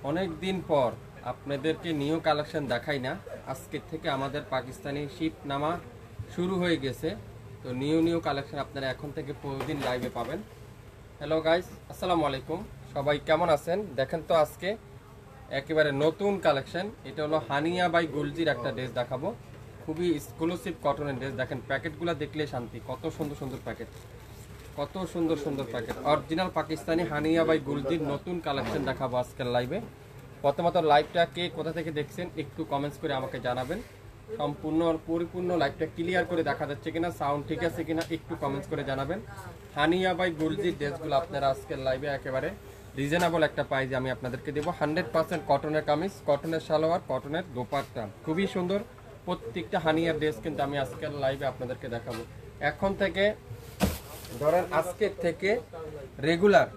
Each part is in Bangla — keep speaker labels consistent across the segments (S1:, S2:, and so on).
S1: অনেক দিন পর আপনাদেরকে নিউ কালেকশন দেখাই না। আজকে থেকে আমাদের পাকিস্তানি শিপ নামা শুরু হয়ে গেছে। তো নিউ কালেকশন আপনারা এখন থেকে প্রতিদিন লাইভে পাবেন। হ্যালো গাইস, আসসালামু আলাইকুম। সবাই কেমন আছেন? দেখেন তো আজকে একেবারে নতুন কালেকশন। এটা হলো হানিয়া বাই গুলজির একটা ড্রেস দেখাবো। খুবই এক্সক্লুসিভ কটনের ড্রেস। দেখেন প্যাকেটগুলো দেখলে শান্তি, কত সুন্দর সুন্দর প্যাকেট, কত সুন্দর সুন্দর packet. Original Pakistani Haniya by গুলজির নতুন কালেকশন দেখাবো আজকের লাইভে। প্রথমত লাইভটা কে কোথা থেকে দেখছেন একটু কমেন্টস করে আমাকে জানাবেন। সম্পূর্ণ পরিপূর্ণ লাইভটা ক্লিয়ার করে দেখা যাচ্ছে কিনা, সাউন্ড ঠিক আছে কিনা একটু কমেন্টস করে জানাবেন। হানিয়া বাই গুলজির ড্রেসগুলো আপনারা আজকের লাইভে একেবারে রিজনেবল একটা প্রাইজে আমি আপনাদেরকে দেবো। 100% কটনের কামিজ, কটনের সালোয়ার, কটনের দোপাট্টা, খুবই সুন্দর প্রত্যেকটা হানিয়ার ড্রেস কিন্তু আমি আজকের লাইভে আপনাদেরকে দেখাবো। এখন থেকে ধরেন আজকের থেকে রেগুলার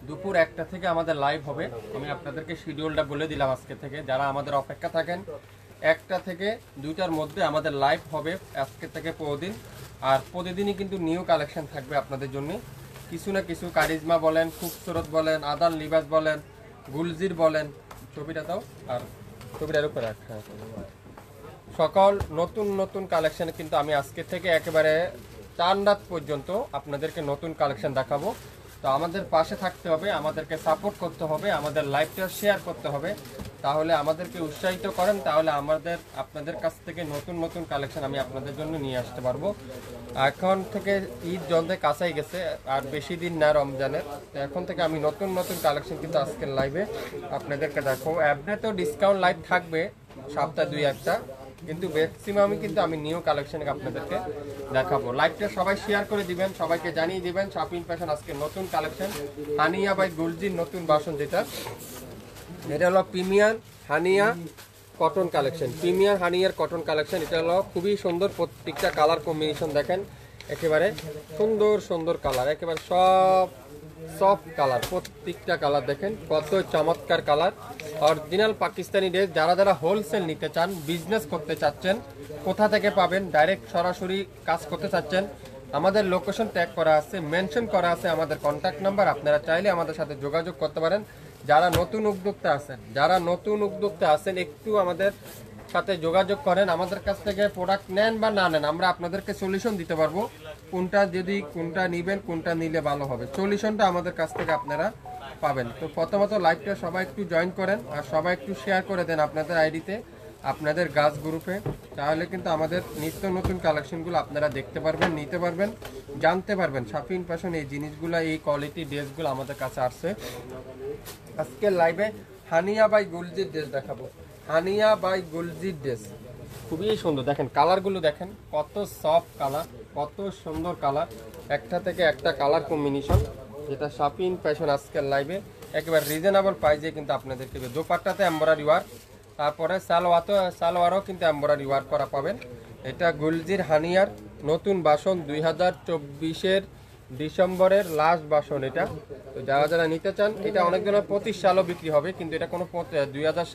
S1: দুপুর 1টা থেকে আমাদের লাইভ হবে। আমি আপনাদেরকে শিডিউলটা বলে দিলাম আজকে থেকে। যারা আমাদের অপেক্ষা থাকেন 1টা থেকে 2টার মধ্যে আমাদের লাইভ হবে আজকে থেকে প্রতিদিন। আর প্রতিদিনই কিন্তু নিউ কালেকশন থাকবে আপনাদের জন্য। কিছু না কিছু কারিজমা বলেন, খুবসুরত বলেন, আদান লিবাস বলেন, গুলজির বলেন, ছবিটা দাও আর ছবিটার উপরে রাখা। সকল নতুন নতুন কালেকশন কিন্তু আমি আজকে থেকে একেবারে 4 রাত পর্যন্ত আপনাদেরকে নতুন কালেকশন দেখাবো। তো আমাদের পাশে থাকতে হবে, আমাদেরকে সাপোর্ট করতে হবে, আমাদের লাইভটা শেয়ার করতে হবে। তাহলে আমাদেরকে উৎসাহিত করেন, তাহলে আপনাদের কাছ থেকে নতুন নতুন কালেকশন আমি আপনাদের জন্য নিয়ে আসতে পারবো। এখন থেকে ঈদ জলদি কাছাই গেছে, আর বেশি দিন না রমজানের। তো এখন থেকে আমি নতুন নতুন কালেকশন কিন্তু আজকের লাইভে আপনাদেরকে দেখাবো। এমনিতেও ডিসকাউন্ট লাইভ থাকবে সপ্তাহে 2-1টা, কিন্তু ম্যাক্সিমামই কিন্তু আমি নিউ কালেকশন আপনাদেরকে দেখাবো। লাইভটা সবাই শেয়ার করে দিবেন, সবাইকে জানিয়ে দিবেন শাপিং ফ্যাশন আজকে নতুন কালেকশন হানিয়া বাই গুলজির নতুন বাসন। এটা হলো premier Haniya cotton collection, premier হানিয়ার কটন কালেকশন। এটা হলো খুবই সুন্দর, প্রত্যেকটা কালার কম্বিনেশন দেখেন, একেবারে সুন্দর সুন্দর কালার, একেবারে সব সফট কালার, প্রত্যেকটা কালার দেখেন কত চমৎকার কালার। Original Pakistani dress. যারা যারা হোলসেল নিতে চান, বিজনেস করতে চাচ্ছেন, কোথা থেকে পাবেন, ডাইরেক্ট সরাসরি কাজ করতে চাচ্ছেন, আমাদের লোকেশন ট্যাগ করা আছে, মেনশন করা আছে আমাদের কন্ট্যাক্ট নাম্বার। আপনারা চাইলে আমাদের সাথে যোগাযোগ করতে পারেন। যারা নতুন উদ্যোক্তা আছেন একটু আমাদের সাথে যোগাযোগ করেন। আমাদের কাছ থেকে প্রোডাক্ট নেন বা না নেন, আমরা আপনাদেরকে সলিউশন দিতে পারবো। কোনটা নিবেন, কোনটা নিলে ভালো হবে, সলিউশনটা আমাদের কাছ থেকে আপনারা পাবেন। তো প্রথমত লাইভটা সবাই একটু জয়েন করেন, আর সবাই একটু শেয়ার করে দেন আপনাদের আইডিতে, আপনাদের গাছ গ্রুপে। তাহলে কিন্তু আমাদের নিত্য নতুন কালেকশনগুলো আপনারা দেখতে পারবেন, নিতে পারবেন, জানতে পারবেন। শাপিং ফ্যাশন এই জিনিসগুলো, এই কোয়ালিটি ড্রেসগুলো আমাদের কাছে আসছে। আজকের লাইভে হানিয়া বাই গুলজির ড্রেস দেখাবো। হানিয়া বাই গুলজির ড্রেস খুবই সুন্দর। দেখেন কালারগুলো দেখেন, কত সফট কালার, কত সুন্দর কালার, একটা থেকে একটা কালার কম্বিনেশন। যেটা শাপিং ফ্যাশন আজকের লাইভে একেবারে রিজনেবল প্রাইসে কিন্তু আপনাদেরকে। দোপাট্টাতে এমব্রয়ডারি ওয়ার্ক, তারপরে সালোয়ারও কিন্তু এমব্রয়ডারি ওয়ার্ক করা পাবেন। এটা গুলজির হানিয়ার নতুন বাসন, 2024-এর ডিসেম্বরের লাস্ট বাসন এটা। তো যারা যারা নিতে চান, এটা অনেক জনের 25 সালও বিক্রি হবে, কিন্তু এটা কোনো 2000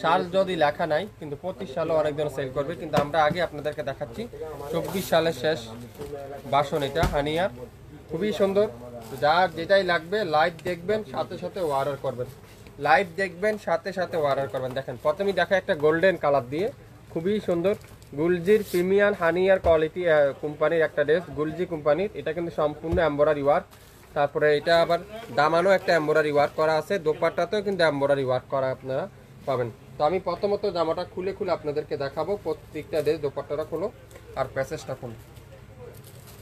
S1: সাল যদি লেখা নাই, কিন্তু 25 সালও অনেকজন সেল করবে। কিন্তু আমরা আগে আপনাদেরকে দেখাচ্ছি 24 সালের শেষ বাসন এটা হানিয়ার, খুবই সুন্দর। যার যেটাই লাগবে লাইভ দেখবেন, সাথে সাথে অর্ডার করবেন, লাইভ দেখবেন, সাথে সাথে অর্ডার করবেন। দেখেন প্রথমেই দেখা একটা গোল্ডেন কালার দিয়ে, খুবই সুন্দর। গুলজির প্রিমিয়ার হানিয়ার কোয়ালিটি কোম্পানির একটা ড্রেস, গুলজি কোম্পানির। এটা কিন্তু সম্পূর্ণ এমব্রয়ডারি ওয়ার্ক। তারপরে এটা আবার দামানো একটা এমব্রয়ডারি ওয়ার্ক করা আছে, দোপাট্টাতেও কিন্তু এমব্রয়ডারি ওয়ার্ক করা আপনারা পাবেন। তো আমি প্রথমত জামাটা খুলে আপনাদেরকে দেখাবো। প্রত্যেকটা ড্রেস দোপাট্টাটা খুলো আর প্যাসেজটা খুলো।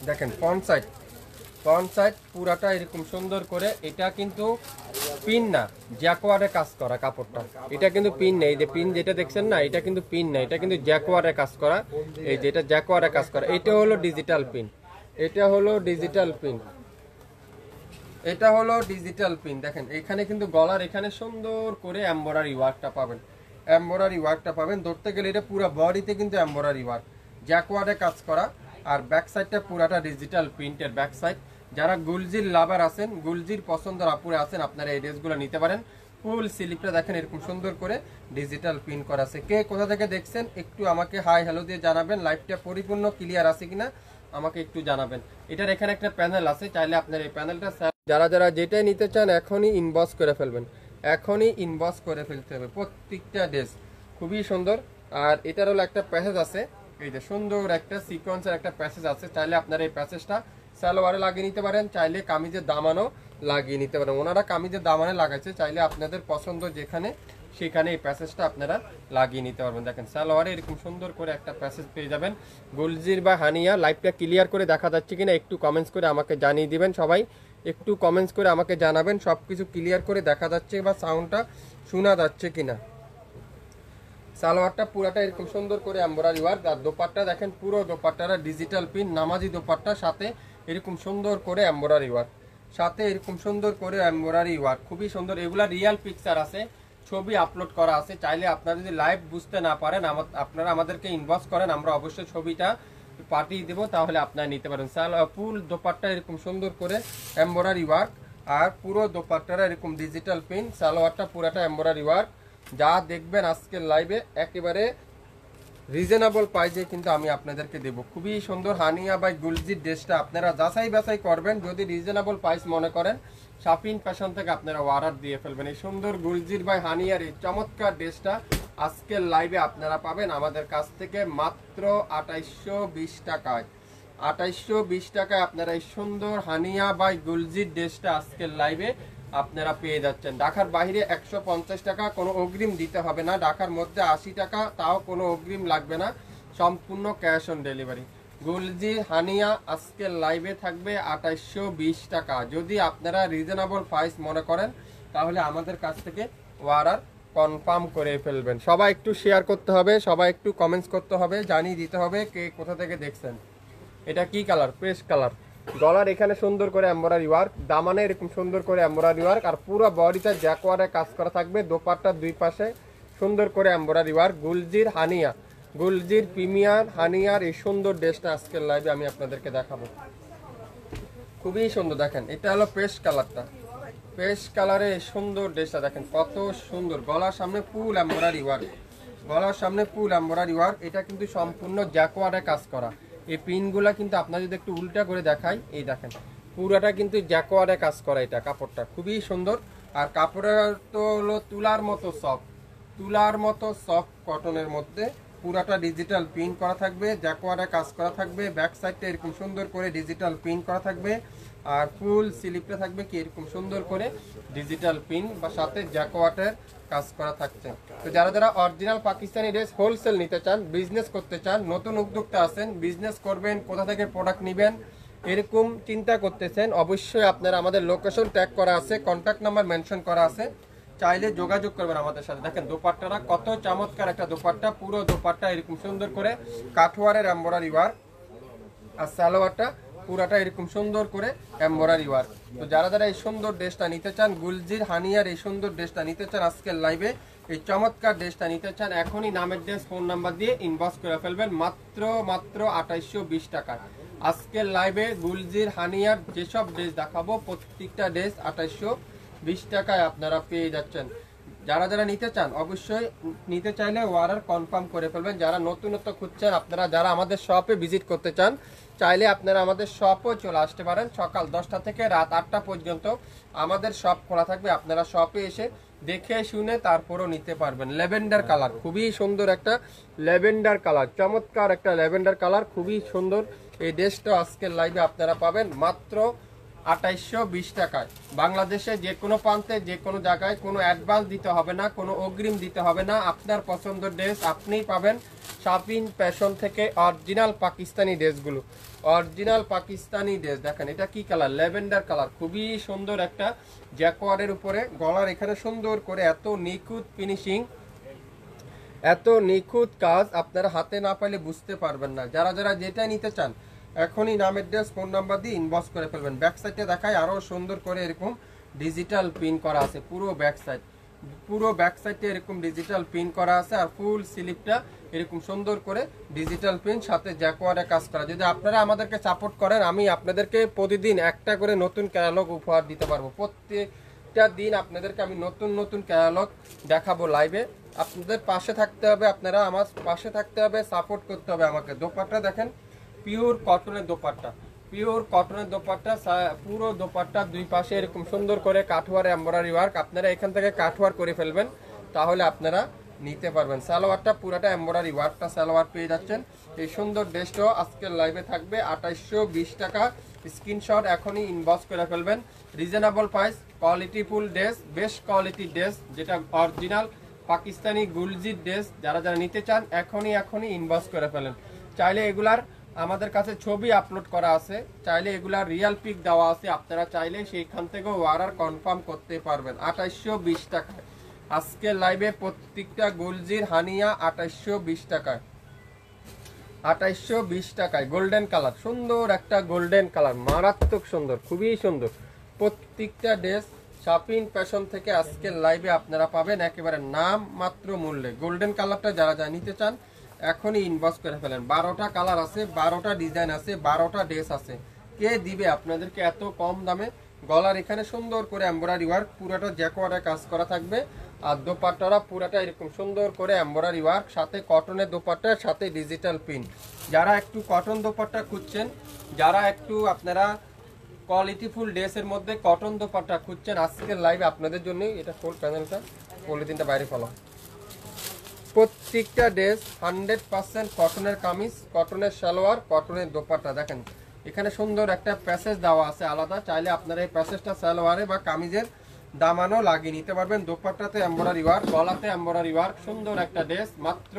S1: দেখেন ফ্রন্ট সাইড পুরাটা এরকম সুন্দর করে। এটা কিন্তু পিন না, জ্যাকোয়ারে কাজ করা কাপড়টা। এটা কিন্তু পিন নেই, যে পিন যেটা দেখছেন না, এটা কিন্তু পিন না, এটা কিন্তু জ্যাকোয়ারে কাজ করা। এই যেটা জ্যাকোয়ারে কাজ করা, এটা হলো ডিজিটাল পিন, এটা হলো ডিজিটাল পিন, এটা হলো ডিজিটাল পিন। দেখেন এখানে কিন্তু গলার এখানে সুন্দর করে এমব্রয়ডারি ওয়ার্কটা পাবেন, ধরতে গেলে এটা পুরো বডিতে কিন্তু এমব্রয়ডারি ওয়ার্ক, জ্যাকোয়ারে কাজ করা। আর ব্যাক সাইডটা পুরাটা ডিজিটাল প্রিন্টের ব্যাক সাইড। যারা গুলজির লাভার আছেন, গুলজির পছন্দের আপুরে আছেন, আপনারা এই ড্রেসগুলো নিতে পারেন। ফুল স্লিপটা দেখেন এরকম সুন্দর করে ডিজিটাল প্রিন্ট করা আছে। কে কোথা থেকে দেখছেন একটু আমাকে হাই হ্যালো দিয়ে জানাবেন। লাইভটা পরিপূর্ণ ক্লিয়ার আছে কিনা আমাকে একটু জানাবেন। এটার এখানে একটা প্যানেল আছে, চাইলে আপনার এই প্যানেলটা যারা যারা যেটাই নিতে চান এখনই ইনবক্স করে ফেলবেন, এখনই ইনবক্স করে ফেলতে হবে। প্রত্যেকটা ড্রেস খুবই সুন্দর। আর এটার হলো একটা প্যাসেজ আছে, এই যে সুন্দর একটা সিকোয়েন্সের একটা প্যাসেজ আছে, চাইলে আপনারা এই প্যাসেজটা সালোয়ারে লাগিয়ে নিতে পারেন, চাইলে কামিজের দামানও লাগিয়ে নিতে পারেন। ওনারা কামিজের দামানে লাগাইছে, চাইলে আপনাদের পছন্দ যেখানে সেখানে এই প্যাসেজটা আপনারা লাগিয়ে নিতে পারবেন। দেখেন সালোয়ারে এরকম সুন্দর করে একটা প্যাসেজ পেয়ে যাবেন। গুলজির বা হানিয়া, লাইভটা ক্লিয়ার করে দেখা যাচ্ছে কিনা একটু কমেন্টস করে আমাকে জানিয়ে দিবেন। সবাই একটু কমেন্টস করে আমাকে জানাবেন সব কিছু ক্লিয়ার করে দেখা যাচ্ছে বা সাউন্ডটা শোনা যাচ্ছে কিনা। সালোয়ারটা পুরাটা এরকম সুন্দর করে এমব্রয়ডারি ওয়ার্ক, আর দোপাট্টা দেখেন পুরো দোপাট্টাটা ডিজিটাল প্রিন্ট নামাজি দোপাট্টা, সাথে এরকম সুন্দর করে এমব্রয়ডারি ওয়ার্ক, সাথে এরকম সুন্দর করে এমব্রয়ডারি ওয়ার্ক, খুবই সুন্দর। এগুলা রিয়েল পিকচার আছে, ছবি আপলোড করা আছে। চাইলে আপনারা যদি লাইভ বুঝতে না পারেন আপনারা আমাদেরকে ইনবক্স করেন, আমরা অবশ্যই ছবিটা পাঠিয়ে দেবো, তাহলে আপনারা নিতে পারেন। ফুল দোপাট্টা এরকম সুন্দর করে এমব্রয়ডারি ওয়ার্ক, আর পুরো দোপাট্টাটা এরকম ডিজিটাল প্রিন্ট, সালোয়ারটা পুরাটা এমব্রয়ডারি ওয়ার্ক। যা দেখবেন আজকের লাইভে একেবারে রিজনেবল প্রাইসে কিন্তু আমি আপনাদেরকে দেব। খুবই সুন্দর হানিয়া বাই গুলজির ড্রেসটা আপনারা যাচাই বাছাই করবেন, যদি রিজনেবল প্রাইস মনে করেন শাপিন ফ্যাশন থেকে আপনারা অর্ডার দিয়ে ফেলবেন। এই সুন্দর গুলজির বাই হানিয়ার এই চমৎকার ড্রেসটা আজকের লাইভে আপনারা পাবেন আমাদের কাছ থেকে মাত্র 2820 টাকায়। 2820 টাকায় আপনারা এই সুন্দর হানিয়া বাই গুলজির ড্রেসটা আজকের লাইভে আপনারা পেয়ে যাচ্ছেন। ঢাকার বাইরে 150 টাকা, কোনো অগ্রিম দিতে হবে না। ঢাকার মধ্যে 80 টাকা, তাও কোনো অগ্রিম লাগবে না, সম্পূর্ণ ক্যাশ অন ডেলিভারি। গুলজি হানিয়া আজকের লাইভে থাকবে 2820 টাকা। যদি আপনারা রিজনেবল প্রাইস মনে করেন তাহলে আমাদের কাছ থেকে অর্ডার কনফার্ম করে ফেলবেন। সবাই একটু শেয়ার করতে হবে, সবাই একটু কমেন্টস করতে হবে, জানিয়ে দিতে হবে কে কোথা থেকে দেখছেন। এটা কি কালার? Paste colour. গলার এখানে সুন্দর করে এমব্রয়ডারি ওয়ার্ক, দামানে এরকম সুন্দর করে এমব্রয়ডারি ওয়ার্ক, আর পুরো বডিতে জ্যাকওয়ার্ডে কাজ করা থাকবে। দোপাট্টার দুই পাশে সুন্দর করে এমব্রয়ডারি ওয়ার্ক। গুলজির হানিয়া, গুলজির প্রিমিয়ার হানিয়ার এই সুন্দর ড্রেসটা আজকের লাইভে আমি আপনাদেরকে দেখাবো। খুবই সুন্দর, দেখেন এটা হলো পেস্ট কালারটা, পেস্ট কালারে এই সুন্দর ড্রেসটা দেখেন কত সুন্দর। গলার সামনে ফুল এমব্রয়ডারি ওয়ার্ক, গলার সামনে ফুল এমব্রয়ডারি ওয়ার্ক। এটা কিন্তু সম্পূর্ণ জ্যাকওয়ার্ডে কাজ করা। এই পিনগুলা কিন্তু আপনার যদি একটু উল্টা করে দেখাই, এই দেখেন পুরাটা কিন্তু জ্যাকওয়ার্ডে কাজ করা। এটা কাপড়টা খুবই সুন্দর, আর কাপড়ের তো হলো তুলার মতো সফট, তুলার মতো সফট কটনের মধ্যে পুরাটা ডিজিটাল প্রিন্ট করা থাকবে, জ্যাকওয়ার্ডে কাজ করা থাকবে। ব্যাক সাইডটা এরকম সুন্দর করে ডিজিটাল প্রিন্ট করা থাকবে, আর ফুল স্লিপটা থাকবে কি এরকম সুন্দর করে ডিজিটাল প্রিন্ট বা সাথে জ্যাকওয়ার্ডের কাজ করা থাকছে। তো যারা যারা অরিজিনাল পাকিস্তানি ড্রেস হোলসেল নিতে চান, বিজনেস করতে চান, নতুন উদ্যোক্তা আছেন, বিজনেস করবেন, কোথা থেকে প্রোডাক্ট নেবেন এরকম চিন্তা করতেছেন, অবশ্যই আপনারা আমাদের লোকেশন ট্যাগ করা আছে, কন্ট্যাক্ট নাম্বার মেনশন করা আছে, চাইলে যোগাযোগ করবেন আমাদের সাথে। দেখেন দোপাট্টাটা কত চমৎকার একটা দোপাট্টা, পুরো দোপাট্টা এরকম সুন্দর করে কাঠওয়ারের এমব্রয়ডারি ওয়ার্ক, আর সালোয়ারটা পুরাটা এরকম সুন্দর করে এমব্রয়ডারি ওয়ার্ক। তো যারা যারা এই সুন্দর ড্রেসটা নিতে চান, গুলজির হানিয়ার এই সুন্দর ড্রেসটা নিতে চান, আজকের লাইভে এই চমৎকার ড্রেসটা নিতে চান, এখনই নামের ড্রেস ফোন নাম্বার দিয়ে ইনবক্স করে ফেলবেন মাত্র 2820 টাকায়। আজকের লাইভে গুলজির হানিয়ার যেসব ড্রেস দেখাবো প্রত্যেকটা ড্রেস 2820 টাকায় আপনারা পেয়ে যাচ্ছেন। যারা যারা নিতে চান অবশ্যই নিতে চাইলে অর্ডার কনফার্ম করে ফেলবেন। যারা নতুনত্ব খুঁজছেন, আপনারা যারা আমাদের শপে ভিজিট করতে চান, চাইলে আপনারা আমাদের শপও চলে আসতে পারেন। সকাল 10টা থেকে রাত 8টা পর্যন্ত আমাদের শপ খোলা থাকবে, আপনারা শপে এসে দেখে শুনে তারপরও নিতে পারবেন। ল্যাভেন্ডার কালার, খুবই সুন্দর একটা ল্যাভেন্ডার কালার, চমৎকার একটা ল্যাভেন্ডার কালার, খুবই সুন্দর। এই ড্রেসটা আজকের লাইভে আপনারা পাবেন মাত্র 2820 টাকায়। বাংলাদেশে যে কোনো প্রান্তে যে কোনো জায়গায় কোনো অ্যাডভান্স দিতে হবে না, কোনো অগ্রিম দিতে হবে না। আপনার পছন্দের ড্রেস আপনিই পাবেন শাপিন ফ্যাশন থেকে। অরিজিনাল পাকিস্তানি ড্রেসগুলো, অরিজিনাল পাকিস্তানি ড্রেস। দেখেন এটা কি কালার? ল্যাভেন্ডার কালার, খুবই সুন্দর একটা জ্যাকওয়ার্ডের উপরে। গলার এখানে সুন্দর করে এত নিখুঁত ফিনিশিং, এত নিখুঁত কাজ আপনারা হাতে না পাইলে বুঝতে পারবেন না। যারা যারা যেটা নিতে চান এখনই নামের ড্রেস ফোন নাম্বার দিয়ে ইনবক্স করে ফেলবেন। ব্যাক সাইডে দেখায় আরো সুন্দর করে এরকম ডিজিটাল প্রিন্ট করা আছে পুরো ব্যাক সাইড, পুরো ব্যাক সাইডে এরকম ডিজিটাল প্রিন্ট করা আছে, আর ফুল স্লিপটা এরকম সুন্দর করে ডিজিটাল প্রিন্ট সাথে জ্যাকওয়ার্ডে কাজ করা। যদি আপনারা আমাদেরকে সাপোর্ট করেন, আমি আপনাদেরকে প্রতিদিন একটা করে নতুন ক্যাটালগ উপহার দিতে পারবো। প্রত্যেকটা দিন আপনাদেরকে আমি নতুন নতুন ক্যাটালগ দেখাবো লাইভে। আপনাদের পাশে থাকতে হবে, আপনারা আমার পাশে থাকতে হবে, সাপোর্ট করতে হবে আমাকে। দোপাট্টা দেখেন পিওর কটনের দোপাট্টা, পিওর কটনের দোপাট্টা, পুরো দোপাট্টা দুই পাশে এরকম সুন্দর করে কাঠওয়ার এমব্রয়ডারি ওয়ার্ক। আপনারা এখান থেকে কাঠওয়ার করে ফেলবেন, তাহলে আপনারা নিতে পারবেন। সালোয়ারটা পুরাটা এমব্রয়ডারি ওয়ার্কটা সালোয়ার পেয়ে যাচ্ছেন। এই সুন্দর ড্রেসটাও আজকের লাইভে থাকবে 2820 টাকা। স্ক্রিনশট এখনই ইনবক্স করে ফেলবেন। রিজনেবল প্রাইস, কোয়ালিটিফুল ড্রেস, বেস্ট কোয়ালিটি ড্রেস, যেটা অরিজিনাল পাকিস্তানি গুলজির ড্রেস। যারা যারা নিতে চান এখনই ইনবক্স করে ফেলেন। চাইলে এগুলার আমাদের কাছে ছবি আপলোড করা আছে, চাইলে এগুলার রিয়েল পিক দেওয়া আছে, আপনারা চাইলে সেইখান থেকেও অর্ডার কনফার্ম করতে পারবেন। 2820 টাকায় আজকে লাইভে প্রত্যেকটা গুলজির হানিয়া 2820 টাকায়, 2820 টাকায়। গোল্ডেন কালার, সুন্দর একটা গোল্ডেন কালার, মারাত্মক সুন্দর, খুবই সুন্দর প্রত্যেকটা ড্রেস। শাপিন ফ্যাশন থেকে আজকের লাইভে আপনারা পাবেন একেবারে নাম মাত্র মূল্যে। গোল্ডেন কালারটা যারা যা নিতে চান এখনই ইনবক্স করে ফেলেন। 12টা কালার আছে, 12টা ডিজাইন আছে, 12টা ড্রেস আছে। কে দিবে আপনাদেরকে এত কম দামে? গলার এখানে সুন্দর করে এমব্রয়ডারি ওয়ার্ক, পুরোটা জ্যাকোয়ার্ডে কাজ করা থাকবে। আর দোপাট্টারা পুরাটা এরকম সুন্দর করে এমব্রয়ডারি ওয়ার্ক, সাথে কটনের দোপাট্টার সাথে ডিজিটাল পিন। যারা একটু কটন দোপাট্টা খুঁজছেন, যারা একটু আপনারা কোয়ালিটিফুল ড্রেসের মধ্যে কটন দোপাট্টা খুঁজছেন, আজকের লাইভে আপনাদের জন্য। এটা ফুল প্যানেলটা, পলিথিনটা বাইরে ফেলো। প্রত্যেকটা ড্রেস 100% কটনের কামিজ, কটনের সালোয়ার, কটনের দোপাট্টা। দেখেন এখানে সুন্দর একটা প্যাসেজ দেওয়া আছে আলাদা, চাইলে আপনারা এই প্যাসেজটা সালোয়ারে বা কামিজের দামানো লাগিয়ে নিতে পারবেন। দোপাট্টাতে এমব্রয়ডারি ওয়ার্ক, গলাতে এমব্রয়ডারি ওয়ার্ক, সুন্দর একটা ড্রেস মাত্র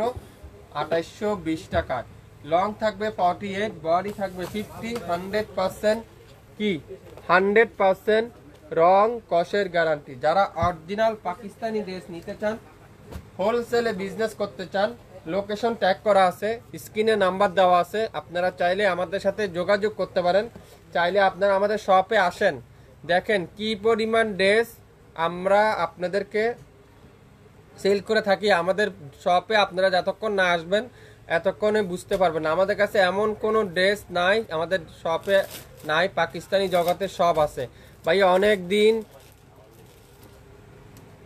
S1: 2820 টাকায়। লং থাকবে 48, বডি থাকবে 50, 100% কি 100% রং কষের গ্যারান্টি। যারা অরিজিনাল পাকিস্তানি ড্রেস নিতে চান, হোলসেলে বিজনেস করতে চান, লোকেশন ট্যাগ করা আছে, স্ক্রিনে নাম্বার দেওয়া আছে, আপনারা চাইলে আমাদের সাথে যোগাযোগ করতে পারেন। চাইলে আপনারা আমাদের শপে আসেন, দেখেন কি পরিমাণ ড্রেস আমরা আপনাদেরকে সেল করে থাকি। আমাদের শপে আপনারা যতক্ষণ না আসবেন এতক্ষণে বুঝতে পারবেন। আমাদের কাছে এমন কোনো ড্রেস নাই আমাদের শপে নাই, পাকিস্তানি জগতে সব আছে। ভাই অনেক দিন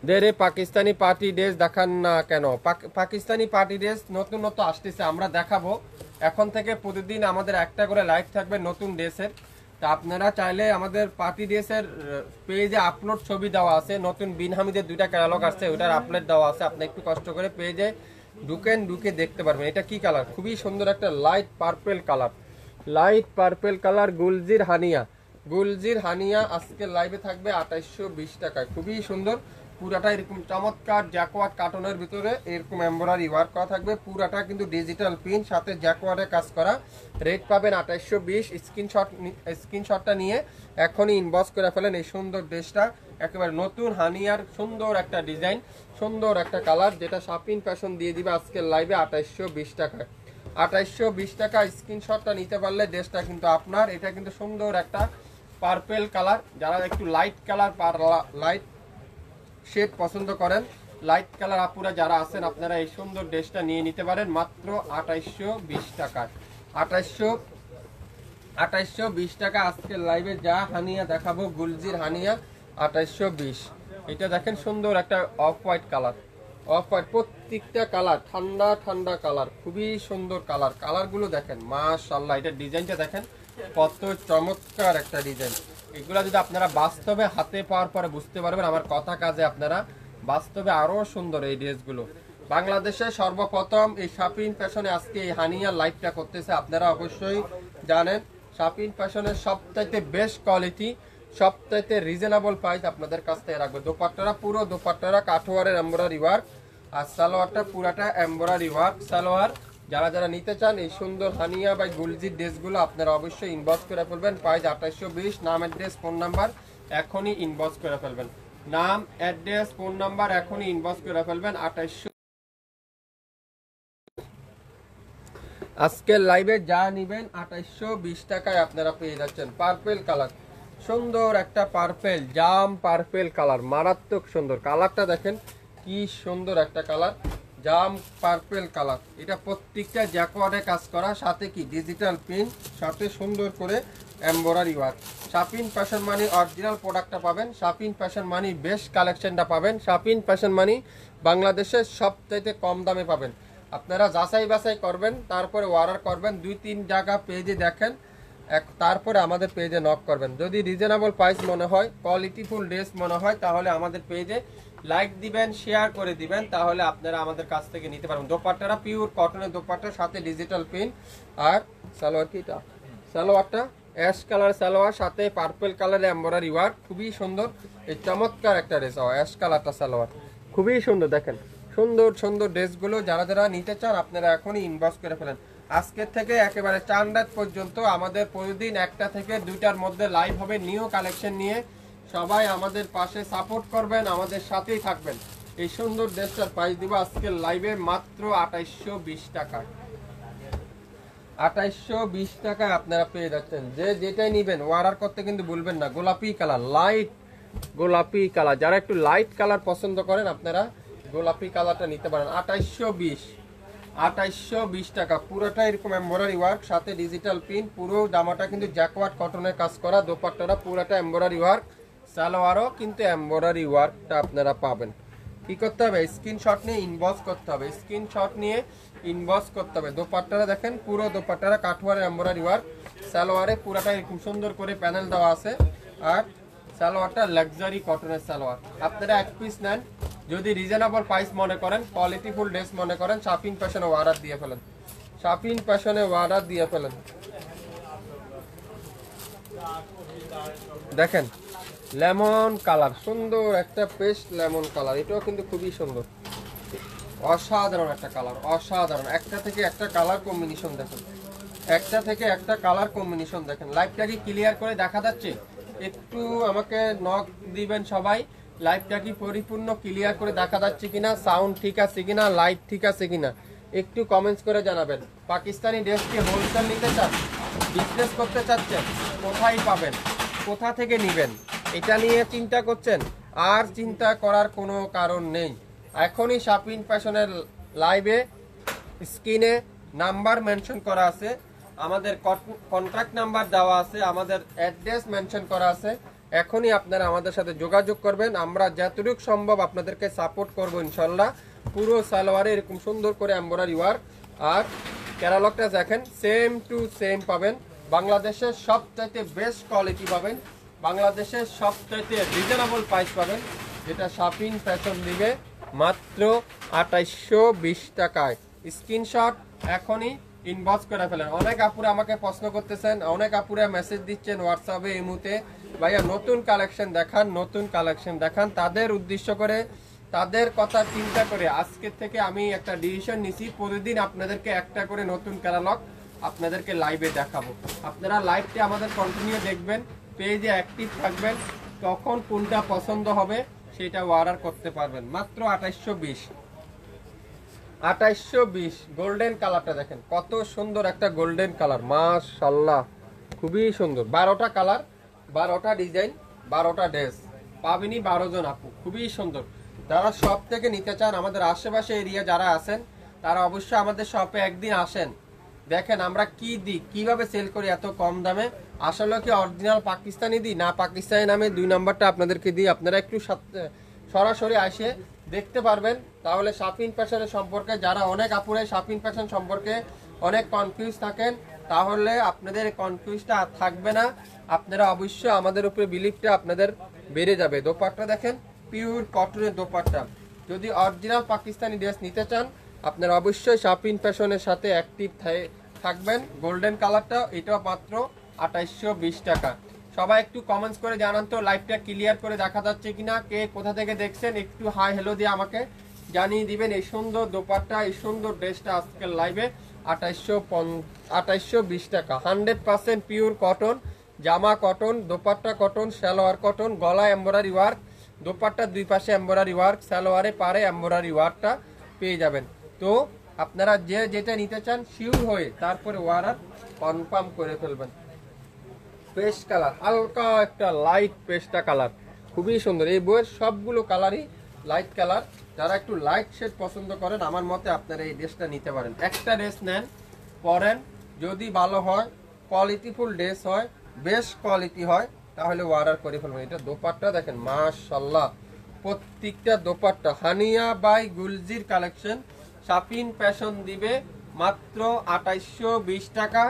S1: ধরে পাকিস্তানি পার্টি ড্রেস দেখান না কেন? পাকিস্তানি পার্টি ড্রেস নতুন নতুন আসতেছে, আমরা দেখাবো। এখন থেকে প্রতিদিন আমাদের একটা করে লাইভ থাকবে নতুন ড্রেসের। তা আপনারা চাইলে আমাদের পার্টি ড্রেসের পেজে আপলোড ছবি দেওয়া আছে, নতুন বিন হামিদের 2টা ক্যাটালগ আসছে, ওটার আপলোড দেওয়া আছে। আপনি একটু কষ্ট করে পেজে ঢুকে দেখতে পারবেন। এটা কি কালার? খুবই সুন্দর একটা light purple colour, light purple colour, গুলজির হানিয়া। গুলজির হানিয়া আজকে লাইভে থাকবে 2820 টাকায়। খুবই সুন্দর, পুরাটা এরকম চমৎকার জ্যাকওয়ার্ড কাটনের ভিতরে এরকম এমব্রয়ডারি ওয়ার্ক করা থাকবে। পুরাটা কিন্তু ডিজিটাল পিন, সাথে জ্যাকওয়ার্ডে কাজ করা। রেট পাবেন 2820। স্ক্রিনশটটা নিয়ে এখনই ইনবক্স করে ফেলেন এই সুন্দর ড্রেসটা। একেবারে নতুন হানিয়ার সুন্দর একটা ডিজাইন, সুন্দর একটা কালার, যেটা শাপিন ফ্যাশন দিয়ে দিবে আজকের লাইভে 2820 টাকায়। 2820 টাকা। স্ক্রিনশটটা নিতে পারলে ড্রেসটা কিন্তু আপনার। এটা কিন্তু সুন্দর একটা পার্পেল কালার, যারা একটু লাইট কালার লাইট শেড পছন্দ করেন, লাইট কালার আপুরা যারা আছেন, আপনারা এই সুন্দর ড্রেসটা নিয়ে নিতে পারেন মাত্র 2820 টাকায়। 2820 টাকা আজকের লাইভে যা হানিয়া দেখাবো, গুলজির হানিয়া 2820। এটা দেখেন সুন্দর একটা off white colour, off white, প্রত্যেকটা কালার ঠান্ডা ঠান্ডা কালার, খুবই সুন্দর কালার। কালারগুলো দেখেন মাশাআল্লাহ। এটা ডিজাইনটা দেখেন কত চমৎকার একটা ডিজাইন। এগুলো যদি আপনারা বাস্তবে হাতে পাওয়ার পরে বুঝতে পারবেন আমার কথা কাজে, আপনারা বাস্তবে আরো সুন্দর এই ড্রেসগুলো। বাংলাদেশে সর্বপ্রথম এই শাপিন ফ্যাশনে আজকে এই হানিয়া লাইভটা করতেছে, আপনারা অবশ্যই জানেন। শাপিন ফ্যাশনের সবচাইতে বেস্ট কোয়ালিটি, সবচাইতে রিজনেবল প্রাইস আপনাদের কাছ থেকে রাখবে। দোপাট্টারা পুরো দোপাট্টারা কাঠওয়ারের এমব্রয়ডারি ওয়ার্ক, আর সালোয়ারটা পুরাটা এমব্রয়ডারি ওয়ার্ক সালোয়ার। যারা যারা নিতে চান এই সুন্দর হানিয়া বা গুলজির ড্রেসগুলো, আপনারা অবশ্যই ইনবক্স করে ফেলবেন। প্রাইস 2820। নাম, অ্যাড্রেস, ফোন নাম্বার এখনই ইনবক্স করে ফেলবেন। নাম, অ্যাড্রেস, ফোন নাম্বার এখনই ইনবক্স করে ফেলবেন। 2800 আজকের লাইভে যা নিবেন 2820 টাকায় আপনারা পেয়ে যাচ্ছেন। পার্পেল কালার, সুন্দর একটা পার্পেল, জাম পার্পেল কালার, মারাত্মক সুন্দর কালারটা দেখেন কি সুন্দর একটা কালার, জাম পার্পেল কালার। এটা প্রত্যেকটা জ্যাকওয়ার্ডে কাজ করা, সাথে কি ডিজিটাল পিন, সাথে সুন্দর করে এমব্রয়ডারি ওয়ার্ক। শাপিন ফ্যাশন মানি অরিজিনাল প্রোডাক্টটা পাবেন, শাপিন ফ্যাশন মানি বেস্ট কালেকশনটা পাবেন, শাপিন ফ্যাশন মানি বাংলাদেশের সবচাইতে কম দামে পাবেন। আপনারা যাচাই বাছাই করবেন, তারপরে অর্ডার করবেন। 2-3 জায়গা পেজে দেখেন, তারপরে আমাদের পেজে নক করবেন। যদি রিজনেবল প্রাইস মনে হয়, কোয়ালিটিফুল ড্রেস মনে হয়, তাহলে আমাদের পেজে লাইক দিবেন, শেয়ার করে দিবেন, তাহলে আপনারা আমাদের কাছ থেকে নিতে পারবেন। দোপাট্টাটা পিওর কটনের দোপাট্টার সাথে ডিজিটাল প্রিন্ট। আর সালোয়ার কিটা, সালোয়ারটা অ্যাশ কালার সালোয়ার, সাথে পার্পল কালারের এমব্রয়ডারি ওয়ার্ক, খুবই সুন্দর। এই চমৎকার একটা ড্রেস, অ্যাশ কালারটা সালোয়ার খুবই সুন্দর। দেখেন সুন্দর সুন্দর ড্রেসগুলো যারা যারা নিতে চান আপনারা এখনই ইনবক্স করে ফেলেন। আজকের থেকে একেবারে চাঁদ রাত পর্যন্ত আমাদের প্রতিদিন 1টা থেকে 2টার মধ্যে লাইভ হবে নিউ কালেকশন নিয়ে। সবাই আমাদের পাশে সাপোর্ট করবেন, আমাদের সাথেই থাকবেন। এই সুন্দর ড্রেসটার প্রাইস দিব আজকের লাইভে মাত্র 2820 টাকা। 2820 টাকায় আপনারা পেয়ে যাচ্ছেন। যে যেটাই নেবেন অর্ডার করতে কিন্তু ভুলবেন না। গোলাপি কালার, লাইট গোলাপি কালার, যারা একটু লাইট কালার পছন্দ করেন আপনারা গোলাপি কালারটা নিতে পারেন। 2820 টাকা। পুরোটা এরকম এমব্রয়ডারি ওয়ার্ক, সাথে ডিজিটাল প্রিন্ট। পুরো জামাটা কিন্তু জ্যাকওয়ার্ড কটনের কাজ করা, দোপাট্টাটা পুরোটা এমব্রয়ডারি ওয়ার্ক, সালোয়ারও কিন্তু এমব্রয়ডারি ওয়ার্কটা আপনারা পাবেন। কি করতে হবে? স্ক্রিনশট নিয়ে ইনবক্স করতে হবে, স্ক্রিনশট নিয়ে ইনবক্স করতে হবে। দোপাট্টাটা দেখেন, পুরো দোপাট্টাটা কাঠওয়ারের এমব্রয়ডারি ওয়ার্ক, সালোয়ারে পুরোটা এরকম সুন্দর করে প্যানেল দেওয়া আছে। আর সালোয়ারটা লাক্সারি কটনের সালোয়ার। আপনারা এক পিস নেন, যদি রিজনেবল প্রাইস মনে করেন, কোয়ালিটিফুল ড্রেস মনে করেন, শপিং ফ্যাশনে অর্ডার দিয়ে ফেলেন, শপিং ফ্যাশনে অর্ডার দিয়ে ফেলেন। দেখেন লেমন কালার, সুন্দর একটা পেস্ট লেমন কালার, এটাও কিন্তু খুবই সুন্দর, অসাধারণ একটা কালার, অসাধারণ। একটা থেকে একটা কালার কম্বিনেশন দেখেন, একটা থেকে একটা কালার কম্বিনেশন দেখেন। লাইভটা কি ক্লিয়ার করে দেখা যাচ্ছে? একটু আমাকে নক দিবেন সবাই, লাইভটা কি পরিপূর্ণ ক্লিয়ার করে দেখা যাচ্ছে কিনা, সাউন্ড ঠিক আছে কিনা, লাইট ঠিক আছে কিনা একটু কমেন্টস করে জানাবেন। পাকিস্তানি ড্রেস কি হোলসেল নিতে চান, বিজনেস করতে চাচ্ছেন, কোথায় পাবেন, কোথা থেকে নেবেন, এটা নিয়ে চিন্তা করছেন? আর চিন্তা করার কোনো কারণ নেই। এখনই শপিং ফ্যাশনের লাইভে স্ক্রিনে নাম্বার মেনশন করা আছে, আমাদের কন্ট্যাক্ট নাম্বার দেওয়া আছে, আমাদের অ্যাড্রেস মেনশন করা আছে। এখনই আপনারা আমাদের সাথে যোগাযোগ করবেন, আমরা যতটুকু সম্ভব আপনাদেরকে সাপোর্ট করব ইনশাল্লাহ। পুরো সালোয়ারে এরকম সুন্দর করে এমব্রয়ডারি ওয়ার্ক, আর ক্যাটালগটা দেখেন সেম টু সেম পাবেন। বাংলাদেশের সবচাইতে বেস্ট কোয়ালিটি পাবেন, বাংলাদেশের সবচাইতে রিজনেবল প্রাইস পাবেন, যেটা শপিং ফ্যাশন দিবে মাত্র 2820 টাকায়। স্ক্রিনশট এখনই ইনবক্স করে ফেলেন। অনেক আপুরা আমাকে প্রশ্ন করতেছেন, অনেক আপুরা মেসেজ দিচ্ছেন হোয়াটসঅ্যাপে, ইমুতে, ভাইয়া নতুন কালেকশন দেখান, নতুন কালেকশন দেখান। তাদের উদ্দেশ্য করে, তাদের কথা চিন্তা করে আজকের থেকে আমি একটা ডিসিশন নিছি, প্রতিদিন আপনাদেরকে একটা করে নতুন ক্যাটালগ আপনাদেরকে লাইভে দেখাবো। আপনারা লাইভটি আমাদের কন্টিনিউ দেখবেন, পেজে অ্যাক্টিভ থাকবেন, তখন কোনটা পছন্দ হবে সেটা অর্ডার করতে পারবেন। মাত্র 2820। গোল্ডেন কালারটা দেখেন কত সুন্দর একটা গোল্ডেন কালার, মাশাআল্লাহ খুবই সুন্দর। 12টা কালার, 12টা ডিজাইন, 12টা ড্রেস পাবেনি 12 জন আপু, খুবই সুন্দর। যারা শপ থেকে নিতে চান, আমাদের আশেপাশে এরিয়া যারা আছেন, তারা অবশ্যই আমাদের শপে একদিন আসেন, দেখেন আমরা কি দিই, কিভাবে সেল করি এত কম দামে। আসলে কি অরিজিনাল পাকিস্তানি দিই না পাকিস্তানি নামে 2 নাম্বারটা আপনাদেরকে দিই। আপনারা একটু সরাসরি আসে দেখতে পারবেন, তাহলে শপিং ফ্যাশনের সম্পর্কে যারা অনেক আপুরাই শপিং ফ্যাশন সম্পর্কে অনেক কনফিউজ থাকেন, তাহলে আপনাদের কনফিউজটা থাকবে না। আপনারা অবশ্যই আমাদের উপরে বিলিভটা আপনাদের বেড়ে যাবে। দোপাট্টা দেখেন পিওর কটনের দোপাট্টা। যদি অরিজিনাল পাকিস্তানি ড্রেস নিতে চান, আপনারা অবশ্যই শপিং ফ্যাশনের সাথে অ্যাক্টিভ থাকবেন। গোল্ডেন কালারটা, এটাও মাত্র 2820 টাকা। সবাই একটু কমেন্টস করে জানান তো লাইভটা ক্লিয়ার করে দেখা যাচ্ছে কিনা, কে কোথা থেকে দেখছেন একটু হাই হ্যালো দিয়ে আমাকে জানিয়ে দিবেন। এই সুন্দর দোপাট্টা, এই সুন্দর ড্রেসটা আজকের লাইভে 2820 টাকা। 100% পিওর কটন, জামা cotton, dupatta cotton, salwar cotton, গলা এমব্রয়ডারি ওয়ার্ক, দোপাট্টার দুই পাশে এমব্রয়ডারি ওয়ার্ক, সালোয়ারে পারে এমব্রয়ডারি ওয়ার্কটা পেয়ে যাবেন। তো আপনারা যে যেটা নিতে চান শিওর হয়ে তারপরে অর্ডার কনফার্ম করে ফেলবেন। পেস্ট কালার, হালকা একটা লাইট পেস্টা কালার, খুবই সুন্দর। এই বইয়ের সবগুলো কালারই লাইট কালার। যারা একটু লাইট শেড পছন্দ করেন, আমার মতে আপনারা এই ড্রেসটা নিতে পারেন। একটা ড্রেস নেন, পরেন, যদি ভালো হয়, কোয়ালিটিফুল ড্রেস হয়, বেস্ট কোয়ালিটি হয়, তাহলে অর্ডার করে ফেলবেন। এটা দোপাট্টা দেখেন মাশাআল্লাহ, প্রত্যেকটা দোপাট্টা হানিয়া বাই গুলজির কালেকশন। শপিং ফ্যাশন দিবে মাত্র 2820 টাকা।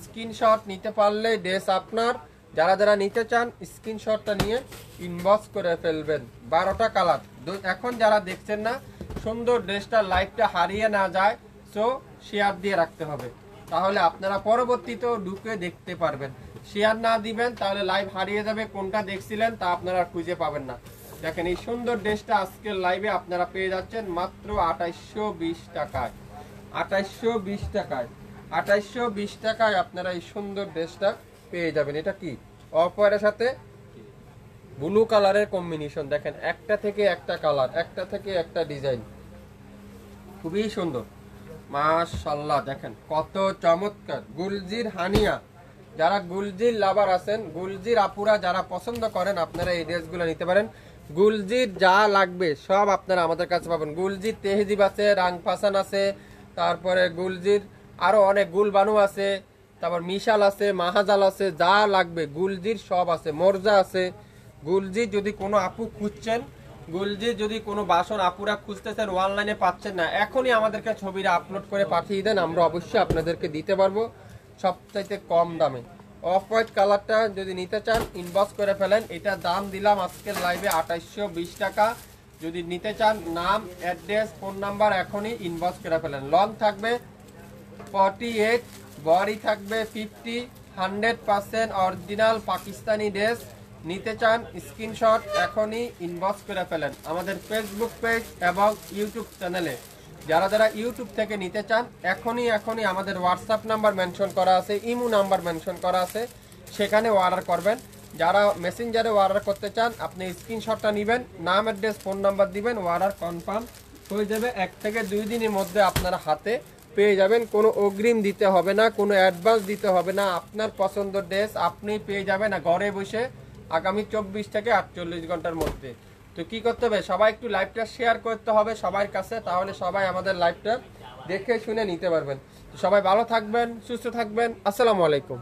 S1: স্ক্রিনশট নিতে পারলে ড্রেস আপনার। যারা যারা নিতে চান স্ক্রিনশটটা নিয়ে ইনবক্স করে ফেলবেন। 12টা কালার। এখন যারা দেখছেন না, সুন্দর ড্রেসটা লাইভটা হারিয়ে না যায়, সো শেয়ার দিয়ে রাখতে হবে, তাহলে আপনারা পরবর্তীতেও ঢুকে দেখতে পারবেন। শেয়ার না দিবেন তাহলে লাইভ হারিয়ে যাবে, কোনটা দেখছিলেন তা আপনারা খুঁজে পাবেন না। দেখেন এই সুন্দর ড্রেসটা আজকের লাইভে আপনারা পেয়ে যাচ্ছেন মাত্র 2820 টাকায়। 2820 টাকায়, 2820 টাকায় আপনারা এই সুন্দর ড্রেসটা পেয়ে যাবেন। এটা কি অফ হোয়াইটের সাথে ব্লু কালারের কম্বিনেশন। দেখেন একটা থেকে একটা কালার, একটা থেকে একটা ডিজাইন, খুবই সুন্দর মাশাআল্লাহ। দেখেন কত চমৎকার। গুলজির হানিয়া, যারা গুলজির লাভার আছেন, গুলজির আপুরা যারা পছন্দ করেন, আপনারা এই ড্রেসগুলো নিতে পারেন। গুলজির যা লাগবে সব আপনারা আমাদের কাছে পাবেন। গুলজির তেহজিব আছে, রাংপাসান আছে, তারপরে গুলজির আরো অনেক গুলবানু আছে, তারপর মিশাল আছে, মাহাজাল আছে, যা লাগবে গুলজির সব আছে। মোরজা আছে। গুলজির যদি কোনো আপু খুঁজছেন, গুলজির যদি কোনো বাসন আপুরা খুঁজতেছেন, অনলাইনে পাচ্ছেন না, এখনই আমাদেরকে ছবিটা আপলোড করে পাঠিয়ে দেন, আমরা অবশ্যই আপনাদেরকে দিতে পারবো সবচাইতে কম দামে। অফ হোয়াইট কালারটা যদি নিতে চান ইনবক্স করে ফেলেন। এটা দাম দিলাম আজকের লাইভে 2820 টাকা। যদি নিতে চান নাম, অ্যাড্রেস, ফোন নাম্বার এখনই ইনবক্স করে ফেলেন। লং থাকবে 48, বডি থাকবে 50, 100% অরিজিনাল পাকিস্তানি ড্রেস। নিতে চান স্ক্রিনশট এখনই ইনবক্স করে ফেলেন আমাদের ফেসবুক পেজ এবং ইউটিউব চ্যানেলে। যারা যারা ইউটিউব থেকে নিতে চান এখনই আমাদের হোয়াটসঅ্যাপ নাম্বার মেনশন করা আছে, ইমো নাম্বার মেনশন করা আছে, সেখানে অর্ডার করবেন। যারা মেসেঞ্জারে অর্ডার করতে চান আপনি স্ক্রিনশটটা নেবেন, নাম, অ্যাড্রেস, ফোন নাম্বার দিবেন, অর্ডার কনফার্ম হয়ে যাবে। 1 থেকে 2 দিনের মধ্যে আপনারা হাতে পেয়ে যাবেন। কোনো অগ্রিম দিতে হবে না, কোনো অ্যাডভান্স দিতে হবে না। আপনার পছন্দের ড্রেস আপনি পেয়ে যাবেন ঘরে বসে আগামী 24 থেকে 48 ঘন্টার মধ্যে। তো কি করতে হবে, সবাই একটু লাইভটা শেয়ার করতে হবে সবার কাছে, তাহলে সবাই আমাদের লাইভটা দেখে শুনে নিতে পারবেন। তো সবাই ভালো থাকবেন, সুস্থ থাকবেন। আসসালামু আলাইকুম।